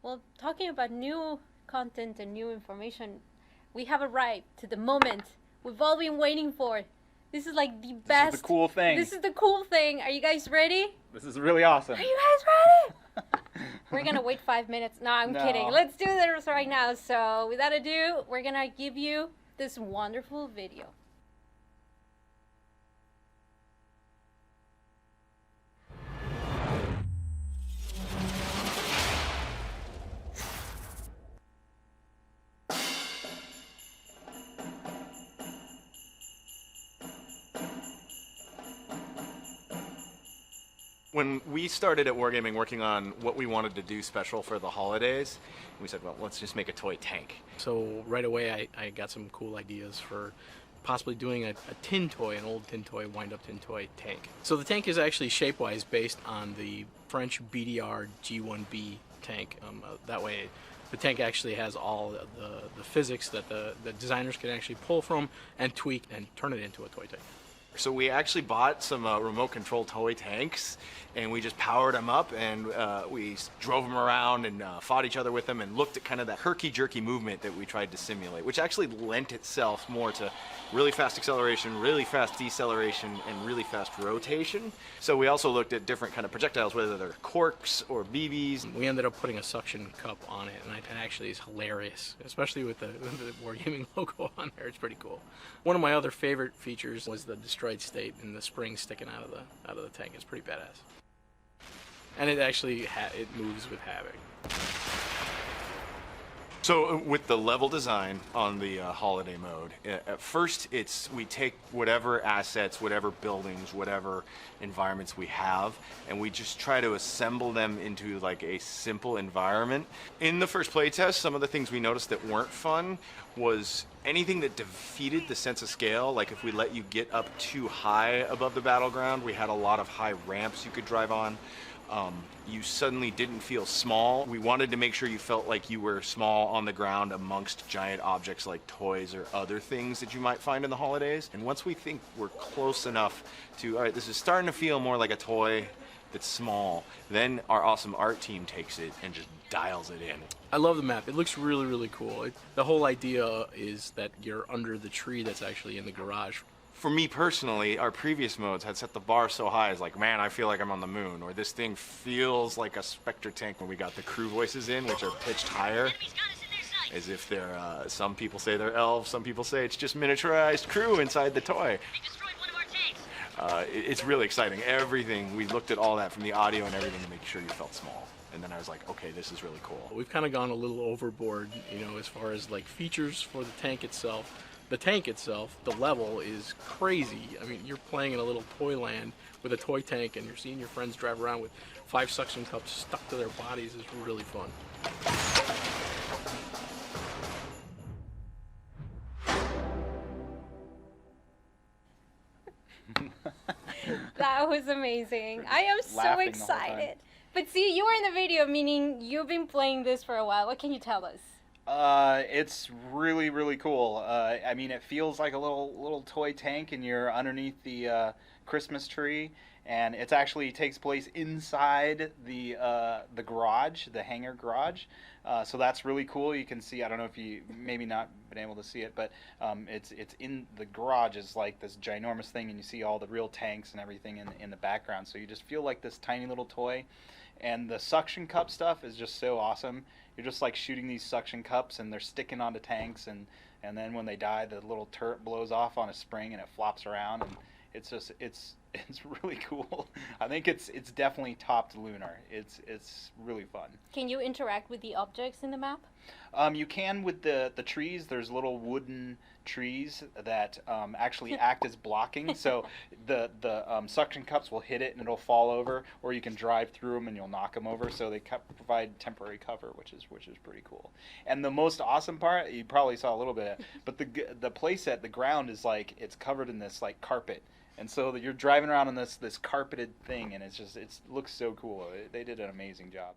Well, talking about new content and new information, we have arrived to the moment we've all been waiting for. This is like the best. This is the cool thing. This is the cool thing. Are you guys ready? This is really awesome. Are you guys ready? We're gonna wait 5 minutes. No, I'm kidding. Let's do this right now. So, without ado, we're gonna give you this wonderful video. When we started at Wargaming working on what we wanted to do special for the holidays, we said, well, let's just make a toy tank. So right away I got some cool ideas for possibly doing a tin toy, an old tin toy, wind-up tin toy tank. So the tank is actually shape-wise based on the French BDR G1B tank. That way the tank actually has all the physics that the designers can actually pull from and tweak and turn it into a toy tank. So we actually bought some remote control toy tanks, and we just powered them up, and we drove them around and fought each other with them and looked at kind of that herky-jerky movement that we tried to simulate, which actually lent itself more to really fast acceleration, really fast deceleration, and really fast rotation. So we also looked at different kind of projectiles, whether they're corks or BBs. We ended up putting a suction cup on it, and it actually is hilarious, especially with the Wargaming logo on there. It's pretty cool. One of my other favorite features was the destroyed state and the springs sticking out of the tank. It's pretty badass. And it actually it moves with havoc. So with the level design on the holiday mode, at first we take whatever assets, whatever buildings, whatever environments we have, and we just try to assemble them into like a simple environment. In the first playtest, some of the things we noticed that weren't fun was anything that defeated the sense of scale. Like if we let you get up too high above the battleground, we had a lot of high ramps you could drive on. You suddenly didn't feel small. We wanted to make sure you felt like you were small on the ground amongst giant objects like toys or other things that you might find in the holidays. And once we think we're close enough to, all right, this is starting to feel more like a toy that's small, then our awesome art team takes it and just dials it in. I love the map. It looks really, really cool. The whole idea is that you're under the tree that's actually in the garage. For me personally, our previous modes had set the bar so high, it's like, man, I feel like I'm on the moon, or this thing feels like a Spectre tank when we got the crew voices in, which are pitched higher, as if they're, some people say they're elves, some people say it's just miniaturized crew inside the toy. It's really exciting. Everything, we looked at all that from the audio and everything to make sure you felt small. And then I was like, okay, this is really cool. We've kind of gone a little overboard, you know, as far as like features for the tank itself. The tank itself, the level is crazy. I mean, you're playing in a little toy land with a toy tank and you're seeing your friends drive around with 5 suction cups stuck to their bodies. It's really fun. That was amazing. I am so excited. But see, you were in the video, meaning you've been playing this for a while. What can you tell us? It's really, really cool. I mean, it feels like a little toy tank, and you're underneath the Christmas tree, and it actually takes place inside the garage, the hangar garage. So that's really cool. You can see. I don't know if you maybe not been able to see it, but it's in the garage is like this ginormous thing, and you see all the real tanks and everything in the background. So you just feel like this tiny little toy. And the suction cup stuff is just so awesome. You're just like shooting these suction cups and they're sticking onto tanks, and then when they die, the little turret blows off on a spring and it flops around, and it's just it's really cool. I think it's definitely topped lunar. It's really fun. Can you interact with the objects in the map? You can with the trees. There's little wooden trees that actually act as blocking. So the suction cups will hit it and it'll fall over, or you can drive through them and you'll knock them over. So they provide temporary cover, which is pretty cool. And the most awesome part, you probably saw a little bit, but the playset, the ground is like it's covered in this like carpet. And so you're driving around on this carpeted thing, and it looks so cool. They did an amazing job.